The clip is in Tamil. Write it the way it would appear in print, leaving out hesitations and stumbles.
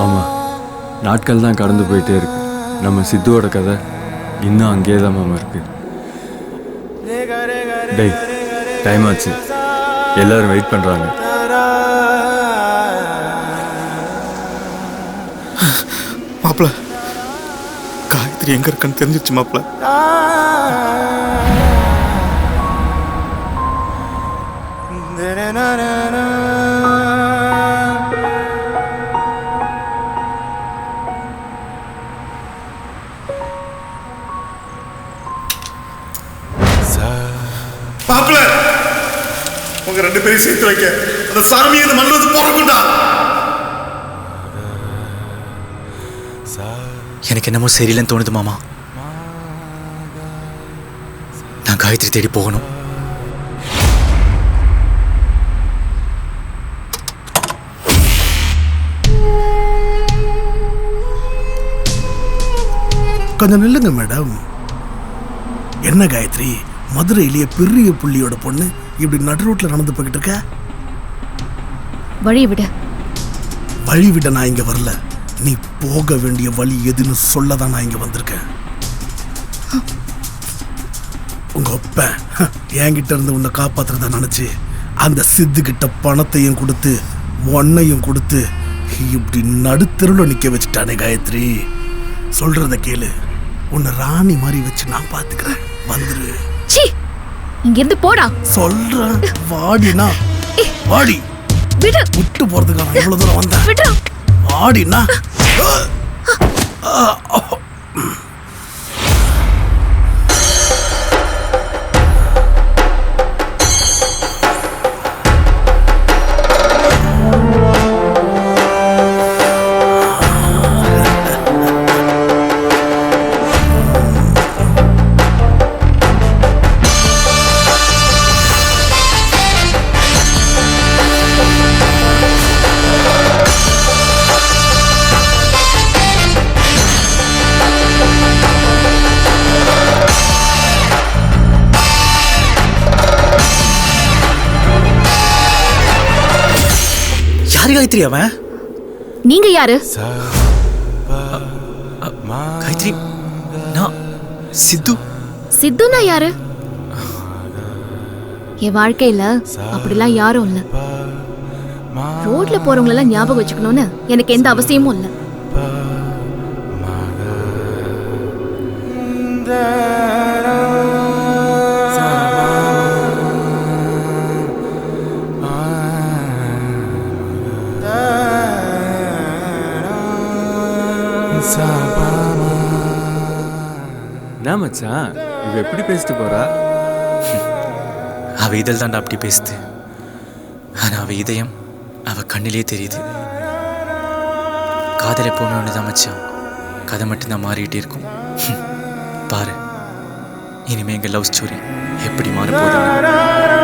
ஆமா, நாட்கள் தான் கடந்து போயிட்டே இருக்கு. நம்ம சித்துவோட கதை இன்னும் அங்கேயே தான் மாமா இருக்கு. டேய், டைம் ஆச்சு, எல்லாரும் வெயிட் பண்றாங்க. மாப்பிள்ள, காயத்ரி எங்க இருக்கான்னு தெரிஞ்சிருச்சு மாப்பிள்ள. மாப்பிள்ள, உங்க ரெண்டு பேரும் சேர்த்து வைக்க அந்த சாமியை இந்த மண்ணு வந்து போறக்குண்டா. எனக்கு என்னமோ சரியில்லைன்னு தோணுது மாமா. நான் காயத்ரி தேடி போகணும். கொஞ்சம் நில்லுங்க மேடம். என்ன காயத்ரி, மதுரையிலேயே பெரிய புள்ளியோட பொண்ணு இப்படி நடு ரோட்ல நடந்து போய்கிட்டு இருக்க? வழி விட. வழி விட நான் இங்க வரல. நீ போக வேண்டிய வழி எதுன்னு சொல்லதான் நான் இங்க வந்திருக்கேன். உங்க அப்ப என்கிட்ட இருந்து உன்னை காப்பாத்துறத நினைச்சு அந்த சித்து கிட்ட பணத்தையும் கொடுத்து ஒன்னையும் கொடுத்து இப்படி நடுத்தருல நிக்க வச்சுட்டானே காயத்ரி. சொல்றத கேளு, உன்னை ராணி மாதிரி வச்சு நான் பாத்துக்கிறேன். வந்துரு. இங்க இருந்து போடா. சொல்றேன், வாடினா வாடி. விடு. விட்டு போறதுக்காக இவ்வளவு தூரம் வந்தேன். விடு. வாடினா. காயத்ரி அவன்? நீங்க யாரு? காயத்ரி, நான் சித்து. சித்துனா யாரு? என் வாழ்க்கையில அப்படிலாம் யாரும் இல்ல. ரோட்ல போறவங்களெல்லாம் ஞாபகம் வச்சுக்கணும்னு எனக்கு எந்த அவசியமும் இல்ல. என்ன மச்சான், இவ எப்படி பேசிட்டு போறா? அவ இதழ் தாண்டா அப்படி பேசுது. ஆனா அவ இதயம் அவ கண்ணிலே தெரியுது. காதல் எப்பவுமே ஒண்ணுதான் மச்சான், கதை மட்டும்தான் மாறிக்கிட்டே இருக்கும். பாரு, இனிமே எங்க லவ் ஸ்டோரி எப்படி மாற போகுது.